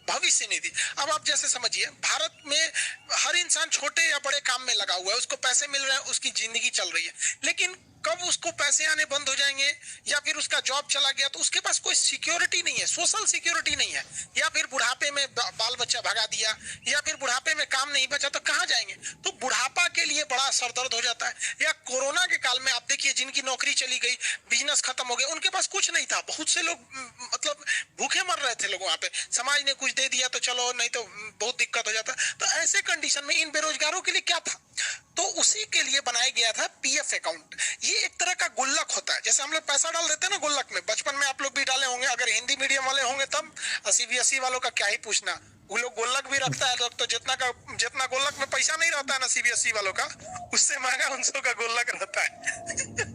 भविष्य निधि। अब आप जैसे समझिए, भारत में हर इंसान छोटे या बड़े काम में लगा हुआ है, उसको पैसे मिल रहे हैं, उसकी जिंदगी चल रही है, लेकिन कब उसको पैसे आने बंद हो जाएंगे या फिर उसका जॉब चला गया तो उसके पास कोई सिक्योरिटी नहीं है, सोशल सिक्योरिटी नहीं है, या फिर बुढ़ापे में बाल बच्चा भगा दिया या फिर बुढ़ापे में काम नहीं बचा तो कहाँ जाएंगे। तो बुढ़ापा के लिए बड़ा सरदर्द हो जाता है। या कोरोना के काल में आप देखिए, जिनकी नौकरी चली गई, बिजनेस खत्म हो गया, उनके पास कुछ नहीं था, बहुत से लोग मतलब भूखे मर रहे थे लोग वहां पे, समाज ने कुछ दे दिया तो चलो, नहीं तो बहुत दिक्कत हो जाता। तो ऐसे कंडीशन में इन बेरोजगारों के लिए क्या था, तो उसी के लिए बनाया गया था पीएफ अकाउंट। ये एक तरह का गुल्लक होता है, जैसे हम लोग पैसा डाल देते हैं ना गुल्लक में, बचपन में आप लोग भी डाले होंगे, अगर हिंदी मीडियम वाले होंगे तब, सीबीएसई वालों का क्या ही पूछना, वो लोग गुल्लक भी रखता है लोग, तो जितना गुल्लक में पैसा नहीं रहता है ना सीबीएसई वालों का, उससे महंगा उनसों का गुल्लक रहता है।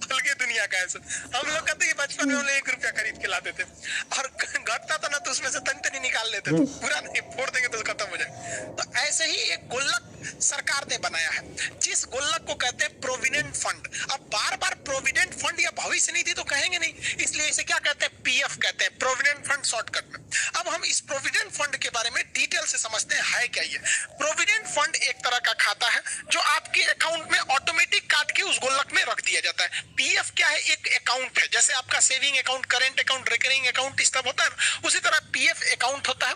बल्कि दुनिया का ऐसा, हम लोग कहते हैं बचपन में हम लोग 1 रुपया खरीद के लाते थे, और घटता था ना तो उसमें से तनी निकाल लेते थे, पूरा नहीं, फोड़ देंगे तो खत्म हो जाए। तो ऐसे ही एक गुल्लक सरकार ने बनाया है, जिस गुल्लक को कहते हैं प्रोविडेंट फंड। अब बार बार प्रोविडेंट फंड या भविष्य निधि तो कहेंगे नहीं, इसलिए इसे क्या कहते हैं, पीएफ कहते हैं, प्रोविडेंट फंड शॉर्टकट में। अब हम इस प्रोविडेंट फंड के बारे में डिटेल से समझते हैं, है क्या ये। प्रोविडेंट फंड एक तरह का खाता है जो आपके अकाउंट में ऑटोमेटिक काट के उस गुल्लक में रख दिया जाता है। पीएफ क्या है, एक अकाउंट है, जैसे आपका saving account, current account, recurring account इस सब होता है, उसी तरह पीएफ अकाउंट होता है।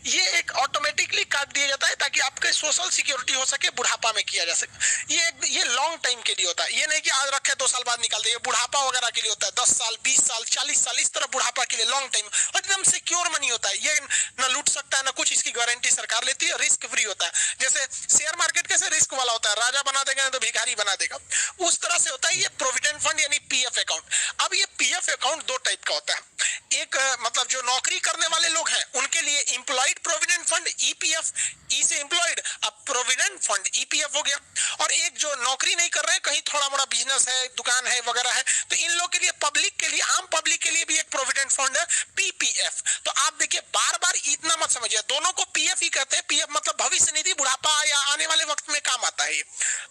ये एक ऑटोमेटिकली काट दिया जाता है ताकि आपके सोशल सिक्योरिटी हो सके, बुढ़ापा में किया जा सके। ये लॉन्ग टाइम के लिए होता है, ये नहीं कि आज रखे 2 साल बाद निकाल दे। बुढ़ापा वगैरह के लिए होता है, 10 साल, 20 साल, 40 साल, इस तरह बुढ़ापा के लिए लॉन्ग टाइम, एकदम सिक्योर मनी होता है। ये ना लूट सकता है ना कुछ, इसकी गारंटी सरकार लेती है, रिस्क फ्री होता है। जैसे शेयर मार्केट कैसे रिस्क वाला होता है, राजा बना देगा तो भिखारी बना देगा, उस तरह से होता है ये प्रोविडेंट फंड यानी पीएफ अकाउंट। अब ये पीएफ अकाउंट 2 टाइप का होता है। एक मतलब जो नौकरी करने वाले लोग हैं उनके लिए एम्प्लॉयड प्रोविडेंट फंड ईपीएफ, ई से एम्प्लॉयड, अब प्रोविडेंट फंड ईपीएफ हो गया। और एक जो नौकरी नहीं कर रहे हैं, कहीं थोड़ा बड़ा बिजनेस है, दुकान है वगैरह है, तो इन लोग के लिए, पब्लिक के लिए, आम पब्लिक के लिए भी एक प्रोविडेंट फंड है, पीपीएफ। तो आप देखिए, बार बार इतना मत समझिए, दोनों को पीएफ ही कहते हैं। पीएफ मतलब भविष्य निधि, बुढ़ापा या आने वाले वक्त में काम आता है।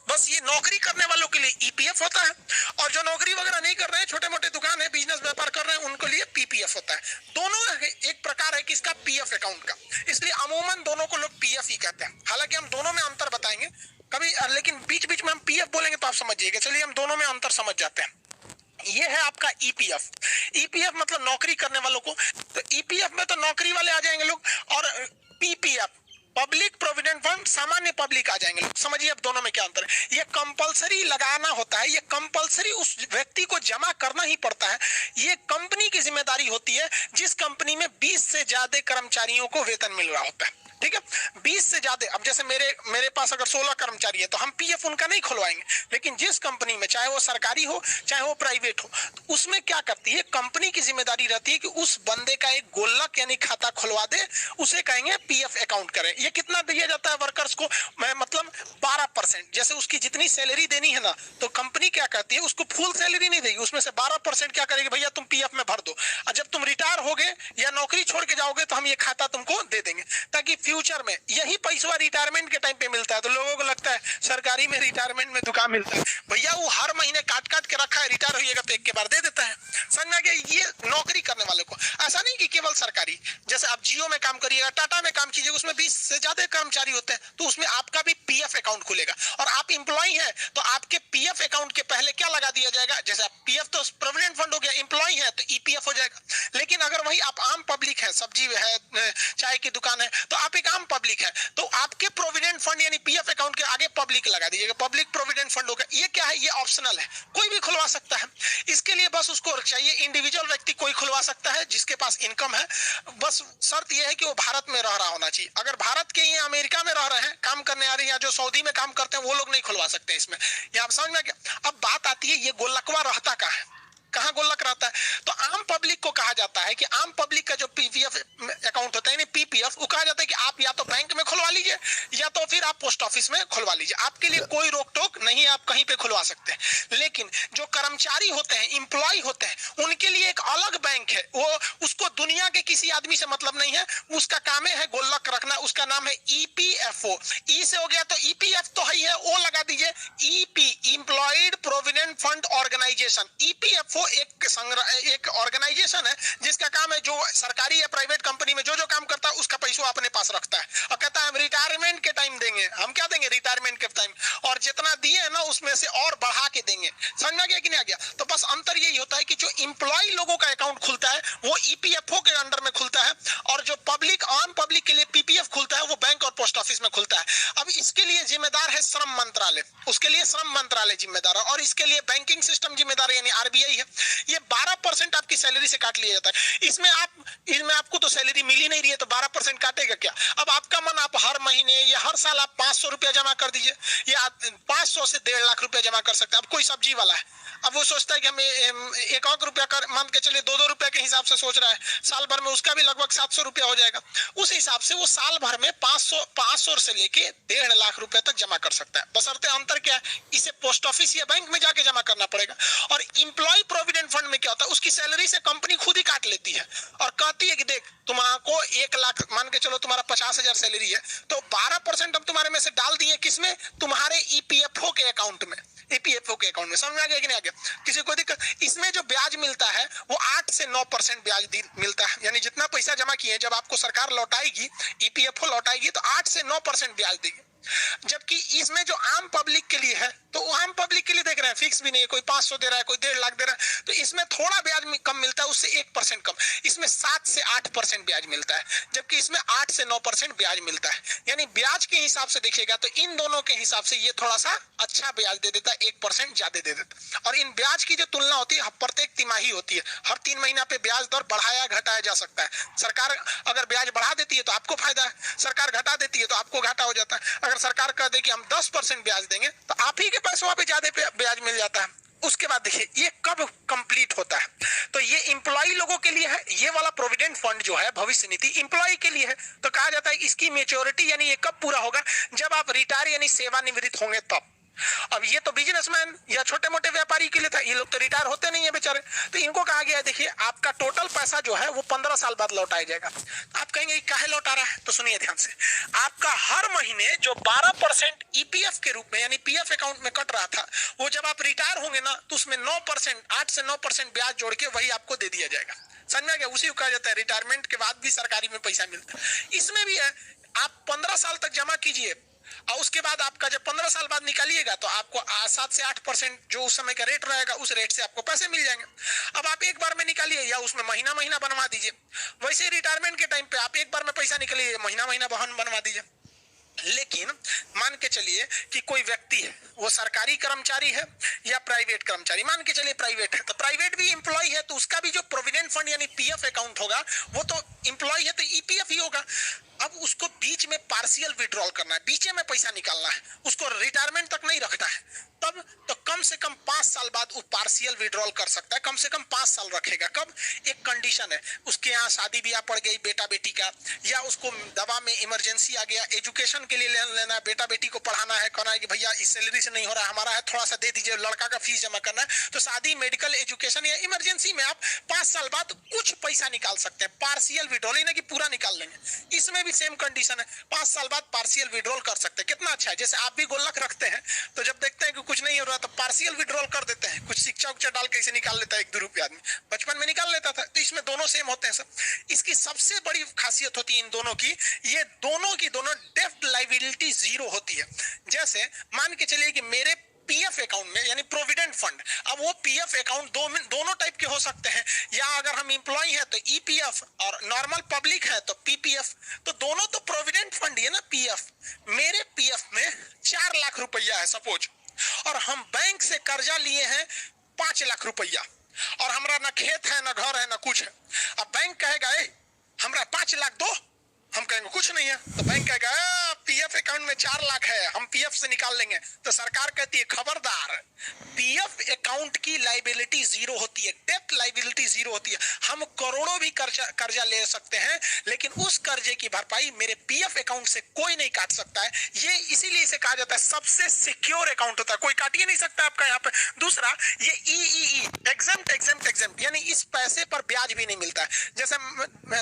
बस ये नौकरी करने वालों के लिए ईपीएफ होता है, और जो नौकरी वगैरह नहीं कर रहे हैं, छोटे मोटे दुकान है, बिजनेस व्यापार कर रहे हैं, उनको लिए पीपीएफ होता है। दोनों एक प्रकार है किसका, पीएफ अकाउंट का, इसलिए अमूमन दोनों को लोग पीएफ ही कहते हैं। हालांकि हम दोनों में अंतर बताएंगे कभी, लेकिन बीच बीच में हम पीएफ बोलेंगे तो आप समझिएगा। चलिए हम दोनों में अंतर समझ जाते हैं। ये है आपका ईपीएफ। ईपीएफ मतलब नौकरी करने वालों को, तो ईपीएफ में तो नौकरी वाले आ जाएंगे लोग, और पीपीएफ पब्लिक प्रोविडेंट फंड सामान्य पब्लिक आ जाएंगे लोग। समझिए अब दोनों में क्या अंतर है। ये कंपलसरी लगाना होता है, ये कंपलसरी उस व्यक्ति को जमा करना ही पड़ता है। ये कंपनी की जिम्मेदारी होती है, जिस कंपनी में 20 से ज्यादा कर्मचारियों को वेतन मिल रहा होता है, ठीक है, 20 से ज्यादा। अब जैसे मेरे पास अगर 16 कर्मचारी है तो हम पीएफ उनका नहीं खुलवाएंगे, लेकिन जिस कंपनी में, चाहे वो सरकारी हो चाहे वो प्राइवेट हो, तो उसमें क्या करती है कंपनी की जिम्मेदारी रहती है कि उस बंदे का एक गुल्लक यानी खाता खुलवा दे, उसे कहेंगे पीएफ अकाउंट करें। ये कितना दिया जाता है वर्कर्स को, मतलब 12%। जैसे उसकी जितनी सैलरी देनी है ना, तो कंपनी क्या करती है, उसको फुल सैलरी नहीं देगी, उसमें से 12% क्या करेगी, भैया तुम पीएफ में भर दो, और जब तुम रिटायर होगे या नौकरी छोड़ के जाओगे तो हम ये खाता तुमको दे देंगे, ताकि फ्यूचर में यही पैसा रिटायरमेंट के टाइम पे मिलता है। तो लोगों को लगता है सरकारी में रिटायरमेंट में दुकान मिलता है, भैया वो हर महीने काट काट के रखा है, रिटायर होइएगा तो एक के बार दे देता है। समझ में आ गया। ये नौकरी करने वालों को, ऐसा नहीं कि केवल सरकारी, जैसे आप जियो में काम करिएगा, टाटा में काम कीजिएगा, उसमें 20 से ज्यादा कर्मचारी होते हैं, तो उसमें आपका भी पीएफ अकाउंट खुलेगा। और आप एम्प्लॉय हैं तो आपके पीएफ अकाउंट के पहले क्या लगा दिया जाएगा, जैसे पीएफ तो प्रोविडेंट फंड हो गया, एम्प्लॉय है तो ईपीएफ हो जाएगा। लेकिन अगर वही आप आम पब्लिक है, सब्जी है, चाय की दुकान है, तो आप एक आम पब्लिक है, तो आपके प्रोविडेंट फंड यानी पीएफ अकाउंट के आगे पब्लिक लगा दीजिएगा, पब्लिक प्रोविडेंट फंड होगा। ये क्या है, ये ऑप्शनल है, कोई भी खुलवा सकता है। इसके लिए बस उसको चाहिए, इंडिविजुअल व्यक्ति कोई खुलवा सकता है जिसके पास इनकम है। बस शर्त यह है कि वो भारत में रह रहा होना चाहिए। अगर भारत के या अमेरिका में रह रहे हैं, काम करने आ रहे हैं, या जो सऊदी में काम करते हैं, वो लोग नहीं खुलवा सकते इसमें। ये आप समझ में क्या। अब बात आती है ये गोलकवा रहता कहाँ है, कहाँ गुल्लक रहता है। तो आम पब्लिक को कहा जाता है कि आम पब्लिक का जो पीपीएफ अकाउंट होता है, पीपीएफ, वो कहा जाता है कि आप या तो बैंक में खुलवा लीजिए या तो फिर आप पोस्ट ऑफिस में खुलवा लीजिए, आपके लिए कोई रोक टोक नहीं है, आप कहीं पे खुलवा सकते हैं। लेकिन जो कर्मचारी होते हैं, इंप्लॉय होते हैं, उनके लिए एक अलग बैंक है, वो उसको दुनिया के किसी आदमी से मतलब नहीं है, उसका काम है गुल्लक रखना, उसका नाम है ईपीएफओ। ई से हो गया तो ईपीएफ तो है, ओ लगा दीजिए, EP, employed provident fund organisation. EPFO EPFO एक ऑर्गेनाइजेशन है जिसका काम है, जो सरकारी या प्राइवेट कंपनी में जो काम करता है उसका पैसा अपने पास रखता है और कहता है हम रिटायरमेंट के टाइम देंगे। हम क्या देंगे? रिटायरमेंट के टाइम, और जितना दिए ना उसमें से और बढ़ा के देंगे। समझ में आ गया कि नहीं आ गया? तो बस अंतर यही होता है कि जो इंप्लॉय लोगों का अकाउंट खुलता है वो ईपीएफओ के अंडर में खुलता है, और जो पब्लिक, आम पब्लिक के लिए पीपीएफ खुलता है वो बैंक और पोस्ट ऑफिस में खुलता है। अब इसके लिए जिम्मेदार है श्रम मंत्रालय, उसके लिए श्रम मंत्रालय जिम्मेदार है, और इसके लिए बैंकिंग सिस्टम जिम्मेदार है यानी आरबीआई है। ये 12% आपकी सैलरी से काट लिया जाता है। इसमें आपको तो सैलरी मिल ही नहीं रही है तो 12% काटेगा क्या? अब आपका मन, आप हर महीने या हर साल आप 500 रुपया जमा कर दीजिए, या 500 से 1.5 लाख रुपया जमा कर सकते हैं। अब कोई सब्जी वाला है, अब वो सोचता है कि हमें 1 रुपया कर, मान के चलिए 2-2 रुपया के हिसाब से सोच रहा है, साल भर में उसका भी लगभग 700 रुपया हो जाएगा। उस हिसाब से वो साल भर में 500 से लेके 1.5 लाख रुपया तक जमा कर सकता है। बशर्ते अंतर क्या है, इसे पोस्ट ऑफिस या बैंक में जाके जमा करना पड़ेगा। और इंप्लॉय प्रोविडेंट फंड में क्या होता है, उसकी सैलरी से कंपनी खुद ही काट लेती है और कहती है कि देख तुमको 1 लाख, मान के चलो तुम्हारा 50,000 सैलरी है, तो 12% हम तुम्हारे में से डाल दिए किसमें? तुम्हारे ईपीएफओ के अकाउंट में। ईपीएफओ के अकाउंट में। समझ में आ गया कि नहीं आ गया? किसी को दिक्कत? इसमें जो ब्याज मिलता है वो 8 से 9% ब्याज मिलता है, यानी जितना पैसा जमा किए जब आपको सरकार लौटाएगी, ईपीएफओ लौटाएगी तो 8 से 9% ब्याज देगी। जबकि इसमें जो आम पब्लिक के लिए है, तो आम पब्लिक के लिए देख रहे हैं फिक्स भी नहीं है, कोई 500 दे रहा है, कोई 1.5 लाख दे रहा है, तो इसमें थोड़ा ब्याज कम मिलता है, उससे 1% कम। इसमें 7 से 8% ब्याज मिलता है, जबकि इसमें 8 से 9% ब्याज मिलता है। यानी ब्याज के हिसाब से देखिएगा तो इन दोनों के हिसाब से ये थोड़ा सा अच्छा ब्याज दे देता है, 1% ज्यादा दे देता है। और इन ब्याज की जो तुलना होती है प्रत्येक तिमाही होती है, हर 3 महीना पे ब्याज दर बढ़ाया घटाया जा सकता है। सरकार अगर ब्याज बढ़ा देती है तो आपको फायदा है, सरकार घटा देती है तो आपको घाटा हो जाता है। अगर सरकार कह दे कि हम 10% ब्याज देंगे तो आप ही के पैसों पे ज्यादा ब्याज मिल जाता है। उसके बाद देखिए ये कब कंप्लीट होता है, तो ये इंप्लॉई लोगों के लिए है। ये वाला प्रोविडेंट फंड जो है भविष्य निधि इंप्लॉई के लिए है, तो कहा जाता है इसकी मैच्योरिटी यानी ये कब पूरा होगा, जब आप रिटायर यानी सेवानिवृत्त होंगे तब। अब ये तो बिजनेसमैन या छोटे मोटे व्यापारी के लिए था, ये लोग तो रिटायर होते नहीं है बेचारे, तो इनको कहा गया है देखिए आपका टोटल पैसा जो है वो 15 साल बाद लौटाया जाएगा। आप कहेंगे काहे लौटा रहा है, तो सुनिए ध्यान से, आपका हर महीने जो 12% ईपीएफ के रूप में यानी पीएफ अकाउंट में कट रहा था, वो जब आप रिटायर होंगे ना तो उसमें 9%, 8 से 9% ब्याज जोड़ के वही आपको दे दिया जाएगा। समझ में आ गया? उसी को कहा जाता है रिटायरमेंट के बाद भी सरकारी में पैसा मिलता है। इसमें भी है, आप 15 साल तक जमा कीजिए और उसके बाद आपका जब 15 साल बाद निकालिएगा तो आपको 7 से 8% जो उस समय का रेट रहेगा उस रेट से आपको पैसे मिल जाएंगे। अब आप एक बार में निकालिए या उसमें महीना महीना बनवा दीजिए। वैसे रिटायरमेंट के टाइम पे आप एक बार में पैसा निकालिए, महीना महीना बहन बनवा दीजिए। लेकिन मान के चलिए कि कोई व्यक्ति है, वो सरकारी कर्मचारी है या प्राइवेट कर्मचारी, मान के चलिए प्राइवेट है, तो प्राइवेट भी एम्प्लॉय है तो उसका भी जो प्रोविडेंट फंड यानी पीएफ अकाउंट होगा वो तो एम्प्लॉय है तो ईपीएफ ही होगा। अब उसको बीच में पार्शियल विड्रॉल करना है, बीच में पैसा निकालना है, उसको रिटायरमेंट तक नहीं रखना है, तब तो कम से कम 5 साल बाद वो पार्शियल विड्रॉल कर सकता है। कम से कम 5 साल रखेगा। कब? एक कंडीशन है, उसके यहाँ शादी ब्याह पड़ गई बेटा बेटी का, या उसको दवा में इमरजेंसी आ गया, एजुकेशन के लिए लेना है, बेटा बेटी को पढ़ाना है, कहना है कि भैया इस सैलरी से नहीं हो रहा है हमारा है, थोड़ा सा दे दीजिए, लड़का का फीस जमा करना है, तो शादी, मेडिकल, एजुकेशन या इमरजेंसी में आप 5 साल बाद कुछ पैसा निकाल सकते हैं, पार्शियल विड्रॉल, ही नहीं कि पूरा निकाल लेंगे। इसमें भी सेम कंडीशन है, 5 साल बाद पार्शियल विड्रॉल कर सकते हैं। कितना अच्छा है, जैसे आप भी गुल्लक रखते हैं तो जब देखते हैं कि कुछ नहीं हो रहा तो पार्शियल विड्रॉल कर देते हैं, कुछ शिक्षा उच्चा डाल के इसे निकाल लेता है 1-2 रुपया आदमी, बचपन में निकाल लेता था। तो इसमें दोनों सेम होते हैं सर। इसकी सबसे बड़ी खासियत होती है इन दोनों की, ये दोनों की दोनों डेब्ट लायबिलिटी जीरो होती है। जैसे मान के चलिए कि मेरे पीएफ अकाउंट में यानी प्रोविडेंट फंड, अब वो पीएफ अकाउंट दोनों टाइप के हो सकते हैं, या अगर हम एम्प्लॉय हैं तो ईपीएफ और नॉर्मल पब्लिक है तो पीपीएफ, तो दोनों तो प्रोविडेंट फंड है ना पीएफ। मेरे पीएफ में 4 लाख रुपया है सपोज, और हम बैंक से कर्जा लिए हैं 5 लाख रुपया, और हमारा ना खेत है ना घर है ना कुछ है। अब बैंक कहेगा हमरा 5 लाख दो, हम कहेंगे कुछ नहीं है, तो बैंक कहेगा पीएफ अकाउंट में 4 लाख है, हम पीएफ से निकाल लेंगे। तो सरकार कहती है खबरदार, पीएफ अकाउंट की लायबिलिटी जीरो होती है, डेब्ट लायबिलिटी जीरो होती है। हम करोड़ों भी कर्जा ले सकते हैं, लेकिन उस कर्जे की भरपाई मेरे पीएफ अकाउंट से कोई नहीं काट सकता है। ये इसीलिए इसे कहा जाता है सबसे सिक्योर अकाउंट होता है, कोई काट ही नहीं सकता आपका यहाँ पे। दूसरा, ये ई एग्जेम्प्ट यानी इस पैसे पर ब्याज भी नहीं मिलता है। जैसे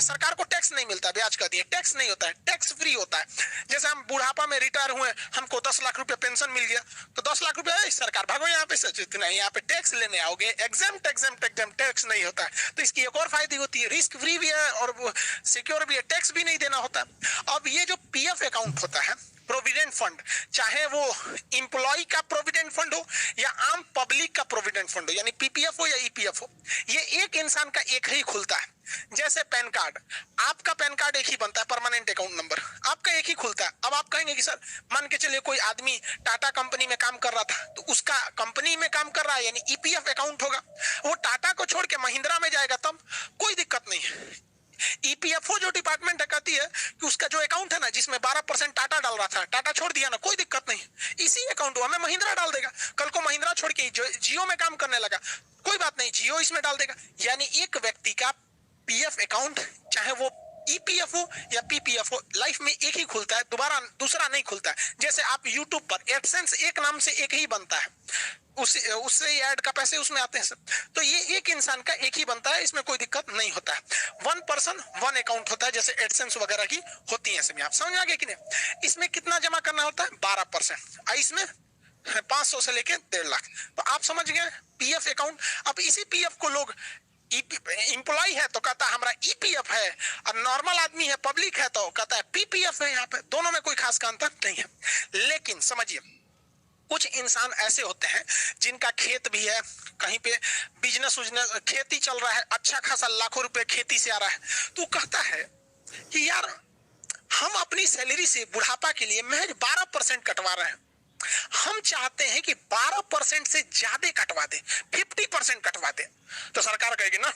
सरकार को टैक्स नहीं मिलता, ब्याज का दिए टैक्स नहीं होता है, टैक्स फ्री होता है। जैसे हम बुढ़ापा में में रिटायर हुए, हमको 10 लाख रुपए पेंशन मिल गया, तो 10 लाख रुपए सरकार भागो यहाँ पे से, नहीं यहाँ पे टैक्स लेने आओगे, एग्जाम टैक्स नहीं होता है। तो इसकी एक और फायदे होती है, रिस्क फ्री भी है और सिक्योर भी है, टैक्स भी नहीं देना होता। अब ये जो पीएफ अकाउंट होता है, प्रोविडेंट फंड, चाहे वो इंप्लॉय का प्रोविडेंट फंड हो या आम पब्लिक का प्रोविडेंट फंड हो, यानी पीपीएफ हो या ईपीएफ हो, ये एक इंसान का एक ही खुलता है। जैसे पैन कार्ड, आपका पैन कार्ड एक ही बनता है, परमानेंट अकाउंट नंबर आपका एक ही खुलता है। अब आप कहेंगे कि सर मान के चलिए कोई आदमी टाटा कंपनी में काम कर रहा था, तो उसका कंपनी में काम कर रहा है यानी ईपीएफ अकाउंट होगा, वो टाटा को छोड़ के महिंद्रा में जाएगा तब कोई दिक्कत नहीं है। ईपीएफओ जो डिपार्टमेंट है कहती है कि उसका जो अकाउंट है ना, जिसमें 12% टाटा डाल रहा था, टाटा छोड़ दिया ना, कोई दिक्कत नहीं, इसी अकाउंट में महिंद्रा डाल देगा। कल को महिंद्रा छोड़ के जियो में काम करने लगा, कोई बात नहीं, जियो इसमें डाल देगा। यानी एक व्यक्ति का पीएफ अकाउंट, चाहे वो ईपीएफ हो या पीपीएफ हो, लाइफ में एक ही खुलता है, दोबारा दूसरा नहीं खुलता है। जैसे आप यूट्यूब पर एडसेंस एक नाम से एक ही बनता है, उससे ऐड का पैसे उसमें आते हैं सब, तो ये एक इंसान का एक ही बनता है, इसमें कोई दिक्कत नहीं होता है। वन पर्सन वन अकाउंट होता है, जैसे एडसेंस वगैरह की होती है इसमें। आप समझ आ गए कि नहीं? इसमें कितना जमा करना होता है? 12%। इसमें 500 से लेके 1.5 लाख। तो आप समझ गए पीएफ अकाउंट। अब इसी पीएफ को लोग इंप्लॉय है तो कहता है हमारा ईपीएफ है, और नॉर्मल आदमी है पब्लिक है तो कहता है पीपीएफ है। यहाँ पे दोनों में कोई खास का अंतर नहीं है। लेकिन समझिए, कुछ इंसान ऐसे होते हैं जिनका खेत भी है, कहीं पे बिजनेस खेती चल रहा है, अच्छा खासा लाखों रुपए खेती से आ रहा है, तो कहता है कि यार हम अपनी सैलरी से बुढ़ापा के लिए महज 12% कटवा रहे हैं, हम चाहते हैं कि 12% से ज्यादा कटवा दे, 50% कटवा दे। तो सरकार कहेगी ना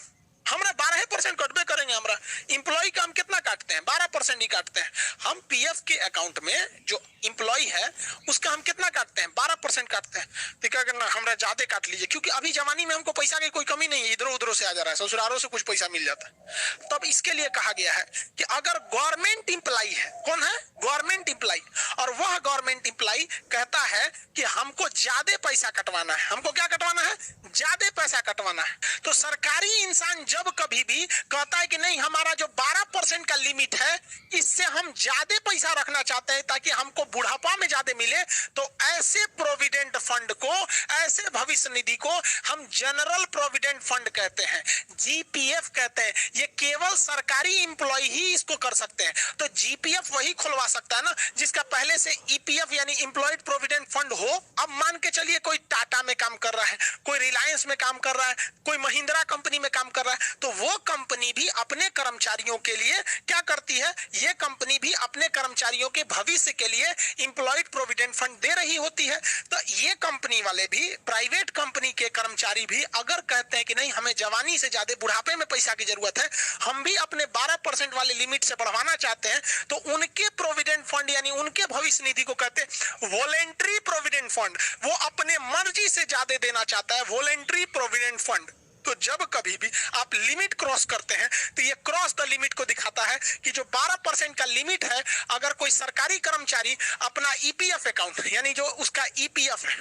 हमरा 12% कटबे करेंगे, हमरा इंप्लॉय का हम कितना काटते हैं? 12% ही काटते हैं। हम पीएफ के अकाउंट में जो इंप्लॉय है उसका हम कितना काटते हैं? 12% काटते हैं। तो क्या करना, हमरा ज्यादा काट लीजिए, क्योंकि अभी जमाने में हमको पैसा की कोई कमी नहीं है, इधर उधर से आ जा रहा है, ससुरालों से कुछ पैसा मिल जाता है। तब इसके लिए कहा गया है कि अगर गवर्नमेंट इंप्लॉय है, कौन है? गवर्नमेंट इंप्लॉय, और वह गवर्नमेंट इंप्लॉय कहता है कि हमको ज्यादा पैसा कटवाना है, हमको क्या कटवाना है? ज्यादा पैसा कटवाना है। तो सरकारी इंसान जब कभी भी कहता है कि नहीं हमारा जो 12% का लिमिट है इससे हम ज्यादा पैसा रखना चाहते हैं ताकि हमको बुढ़ापा में ज्यादा मिले, तो ऐसे प्रोविडेंट फंड को, ऐसे भविष्य निधि को हम जनरल प्रोविडेंट फंड कहते हैं, जीपीएफ कहते हैं। ये केवल सरकारी इंप्लॉय ही इसको कर सकते हैं। तो जीपीएफ वही खुलवा सकता है ना जिसका पहले से ईपीएफ यानी एम्प्लॉयड प्रोविडेंट फंड हो। अब मान के चलिए कोई टाटा में काम कर रहा है, कोई रिलायंस में काम कर रहा है, कोई महिंद्रा कंपनी में काम कर रहा है, तो वो कंपनी भी अपने कर्मचारियों के लिए क्या करती है? ये कंपनी भी अपने कर्मचारियों के भविष्य के लिए एम्प्लॉयड प्रोविडेंट फंड दे रही होती है। तो ये कंपनी वाले भी, प्राइवेट कंपनी के कर्मचारी भी अगर कहते हैं कि नहीं हमें जवानी से ज्यादा बुढ़ापे में पैसा की जरूरत है, हम भी अपने 12% वाले लिमिट से बढ़वाना चाहते हैं, तो उनके प्रोविडेंट फंड यानी उनके भविष्य निधि को कहते हैं वॉलेंट्री प्रोविडेंट फंड। वो अपने मर्जी से ज्यादा देना चाहता है, वॉलेंट्री प्रोविडेंट फंड। तो जब कभी भी आप लिमिट क्रॉस करते हैं तो ये क्रॉस द लिमिट को दिखाता है कि जो 12% का लिमिट है, अगर कोई सरकारी कर्मचारी अपना ईपीएफ अकाउंट यानी जो उसका ईपीएफ है,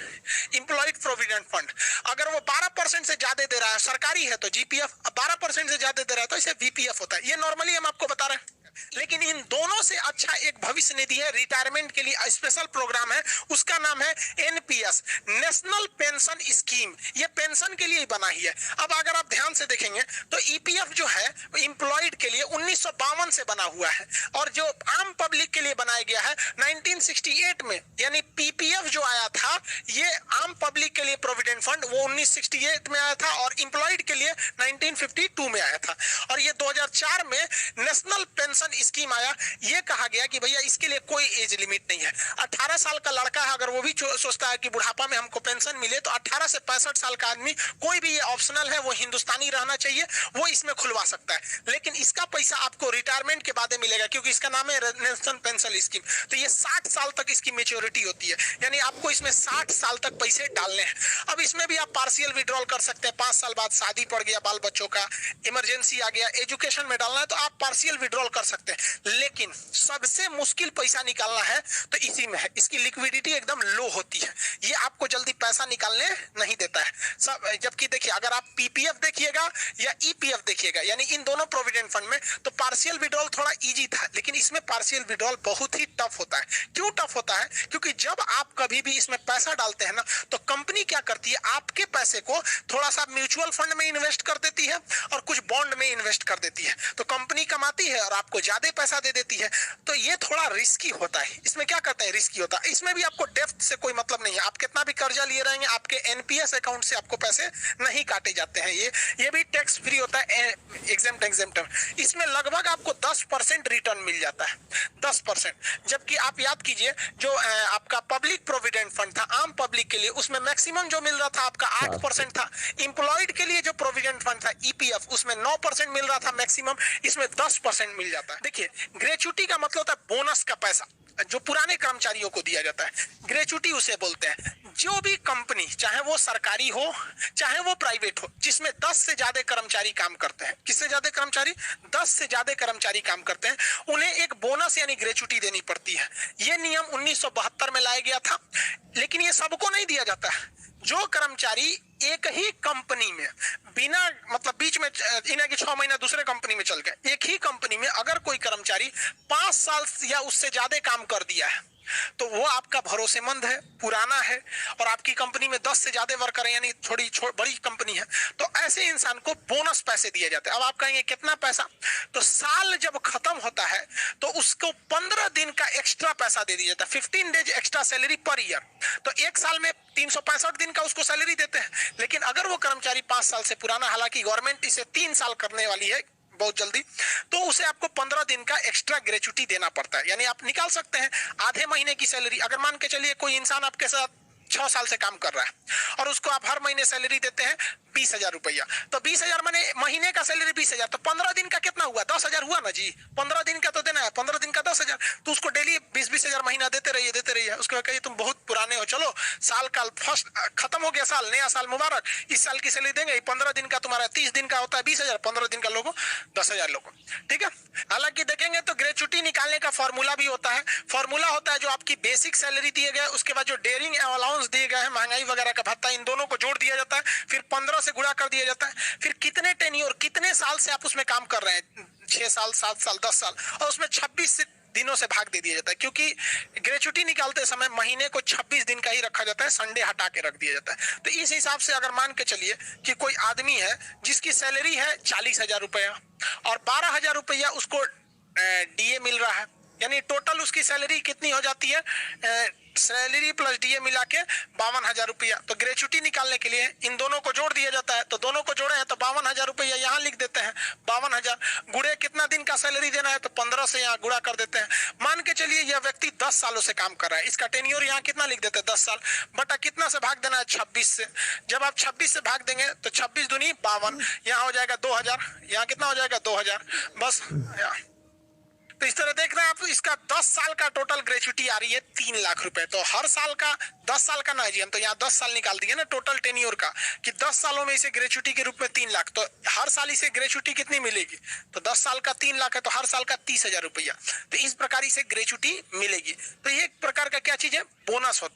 एम्प्लॉयड प्रोविडेंट फंड, अगर वो 12% से ज्यादा दे रहा है, सरकारी है तो जीपीएफ, 12% से ज्यादा दे रहा है तो इसे वीपीएफ होता है। ये नॉर्मली हम आपको बता रहे हैं। लेकिन इन दोनों से अच्छा एक भविष्य निधि है, रिटायरमेंट के लिए स्पेशल प्रोग्राम है, उसका नाम है एनपीएस, नेशनल पेंशन स्कीम। ये पेंशन के लिए ही बना ही है। अब अगर आप ध्यान से देखेंगे तो ईपीएफ जो है एम्प्लॉयड के लिए 1952 से बना हुआ है, और जो आम पब्लिक के लिए बनाया गया है 1968 में। यानी पीपीएफ जो आया था ये आम पब्लिक के लिए प्रोविडेंट फंड, वो 1968 में आया था, और एम्प्लॉयड के लिए 1952 में आया था। और ये 2004 में नेशनल पेंशन स्कीम आया। ये कहा गया कि भैया इसके लिए कोई एज लिमिट नहीं है। 18 साल का लड़का है, अगर वो भी सोचता है कि बुढ़ापा में हमको पेंशन मिले, तो 18 से 65 साल का आदमी, कोई भी, ये ऑप्शनल है, वो हिंदुस्तानी रहना चाहिए, वो इसमें खुलवा सकता है। लेकिन इसका पैसा आपको रिटायरमेंट के बाद मिलेगा, क्योंकि इसका नाम है नेशनल पेंशन स्कीम। तो ये 60 साल तक इसकी मेच्योरिटी होती है, यानी आपको इसमें 60 साल तक पैसे डालने हैं। अब इसमें भी आप पार्शियल विड्रॉल कर सकते हैं। 5 साल बाद शादी पड़ गया, बाल बच्चों का इमरजेंसी आ गया, एजुकेशन में डालना है तो आप पार्शियल विड्रॉल कर सकते हैं। लेकिन सबसे मुश्किल पैसा निकालना है तो इसी में है। इसकी लिक्विडिटी एकदम लो होती है, ये आपको जल्दी पैसा पैसा निकालने नहीं देता है सब। जबकि देखिए, अगर आप पीपीएफ देखिएगा या ईपीएफ देखिएगा, यानी इन दोनों प्रोविडेंट फंड में, तो पार्शियल विड्रॉल थोड़ा इजी था, लेकिन इसमें पार्शियल विड्रॉल बहुत ही टफ होता है। क्यों टफ होता है? क्योंकि जब आप कभी भी इसमें पैसा डालते हैं ना, तो कंपनी क्या करती है, आपके पैसे को थोड़ा सा म्यूचुअल फंड में इन्वेस्ट कर देती है और कुछ बॉन्ड में इन्वेस्ट कर देती है। तो कंपनी कमाती है और आपको ज्यादा पैसा दे देती है। तो ये थोड़ा रिस्की होता है। इसमें क्या करते हैं, रिस्की होता है। इसमें भी आपको डेप्थ से कोई मतलब नहीं है। आप कितना भी कर्जा लिए रहेंगे, आपके एनपीएस अकाउंट से आपको पैसे नहीं काटे जाते हैं। ये भी टैक्स फ्री होता है, एग्जेम्प्ट। इसमें लगभग आपको 10% रिटर्न मिल जाता है, 10%। जबकि आप याद कीजिए, जो आपका पब्लिक प्रोविडेंट फंड था आम पब्लिक के लिए, उसमें मैक्सिमम जो मिल रहा था आपका 8% था। इंप्लॉयड के लिए जो प्रोविडेंट फंड था ईपीएफ, उसमें 9% मिल रहा था मैक्सिमम, इसमें 10% मिल जाता है। देखिए, ग्रेच्युटी का मतलब होता है बोनस का पैसा जो पुराने कर्मचारियों को दिया जाता है। ग्रेच्युटी उसे बोलते हैं। जो भी कंपनी, चाहे वो सरकारी हो चाहे वो प्राइवेट हो, जिसमें 10 से ज्यादा कर्मचारी काम करते हैं, किससे ज्यादा कर्मचारी, 10 से ज्यादा कर्मचारी काम करते हैं, उन्हें एक बोनस यानी ग्रेच्युटी देनी पड़ती है। ये नियम 1972 में लाया गया था, लेकिन ये सबको नहीं दिया जाता है। जो कर्मचारी एक ही कंपनी में बिना मतलब बीच में इन्हें कि 6 महीना दूसरे कंपनी में चल गए, एक ही कंपनी में अगर कोई कर्मचारी 5 साल या उससे ज्यादा काम कर दिया है, तो वो आपका भरोसेमंद है, पुराना है, और आपकी कंपनी में 10 से ज्यादा वर्कर है, यानी थोड़ी बड़ी कंपनी है, तो ऐसे इंसान को बोनस पैसे दिए जाते हैं। अब आप कहेंगे कितना पैसा, तो साल जब खत्म होता है तो उसको 15 दिन का एक्स्ट्रा पैसा दे दिया जाता है, 15 days extra salary per year. तो एक साल में 365 दिन का उसको सैलरी देते हैं। लेकिन अगर वो कर्मचारी 5 साल से पुराना, हालांकि गवर्नमेंट इसे 3 साल करने वाली है बहुत जल्दी, तो उसे आपको 15 दिन का एक्स्ट्रा ग्रेच्युटी देना पड़ता है। यानी आप निकाल सकते हैं आधे महीने की सैलरी। अगर मान के चलिए कोई इंसान आपके साथ 6 साल से काम कर रहा है और उसको आप हर महीने सैलरी देते हैं 20,000 रुपया, तो 20,000 माने महीने का सैलरी 20,000, तो 15 दिन का कितना हुआ, 10,000 हुआ ना जी। 15 दिन का तो देना है, 15 दिन का 10,000, तो उसको डेली 20,000 महीना देते रहिए। उसको कहिए तुम बहुत पुराने हो, चलो साल का फर्स्ट खत्म हो गया, साल नया साल मुबारक, इस साल की सैलरी देंगे। 15 दिन का तुम्हारा 30 दिन का होता है 20,000, 15 दिन का लोगो 10,000 लोगो, ठीक है। हालांकि देखेंगे तो ग्रेच्युटी निकालने का फॉर्मूला भी होता है। फॉर्मूला होता है जो आपकी बेसिक सैलरी दिए गए, उसके बाद जो डेयरिंग अलाउंस दिए गए हैं, महंगाई वगैरह का भत्ता, इन दोनों को जोड़ दिया जाता है, फिर 15 से गुणा कर दिया जाता है, फिर कितने टेन्योर, कितने साल से आप उसमें काम कर रहे हैं, 6 साल 7 साल 10 साल, और उसमें 26 दिनों से भाग दे दिया जाता है। क्योंकि ग्रेच्युटी निकालते समय महीने को 26 दिन का ही रखा जाता है, संडे हटा के रख दिया जाता है। तो इस हिसाब से अगर मान के चलिए कि कोई आदमी है जिसकी सैलरी है 40,000 रुपया और 12,000 रुपया उसको डीए मिल रहा है, यानी टोटल उसकी सैलरी कितनी हो जाती है, सैलरी प्लस डीए मिला के 52,000 रुपया। तो ग्रेच्युटी निकालने के लिए इन दोनों को जोड़ दिया जाता है, तो दोनों को जोड़े हैं तो 52,000 रुपया यहाँ लिख देते हैं। 52,000 गुड़े कितना दिन का सैलरी देना है, तो 15 से यहाँ गुणा कर देते हैं। मान के चलिए यह व्यक्ति 10 सालों से काम कर रहा है, इसका टेन्योर यहाँ कितना लिख देते हैं, 10 साल बटा कितना से भाग देना है, 26 से। जब आप 26 से भाग देंगे तो 26 दूनी 52, यहाँ हो जाएगा 2,000, यहाँ कितना हो जाएगा 2,000, बस। तो इस तरह देख रहे हैं आप, इसका 10 साल का टोटल ग्रेच्युटी आ रही है 3 लाख रुपए। तो हर साल का 10 साल का ना जी, हम तो यहाँ 10 साल निकाल दिए ना टोटल टेन्योर का, कि 10 सालों में इसे ग्रेच्युटी के रूप में 3 लाख, तो हर साल इसे ग्रेच्युटी कितनी मिलेगी, तो 10 साल का 3 लाख है, तो हर साल का 30,000 रुपया। तो इस प्रकार इसे ग्रेच्युटी मिलेगी। तो ये एक प्रकार का क्या चीज है, बोनस होता है।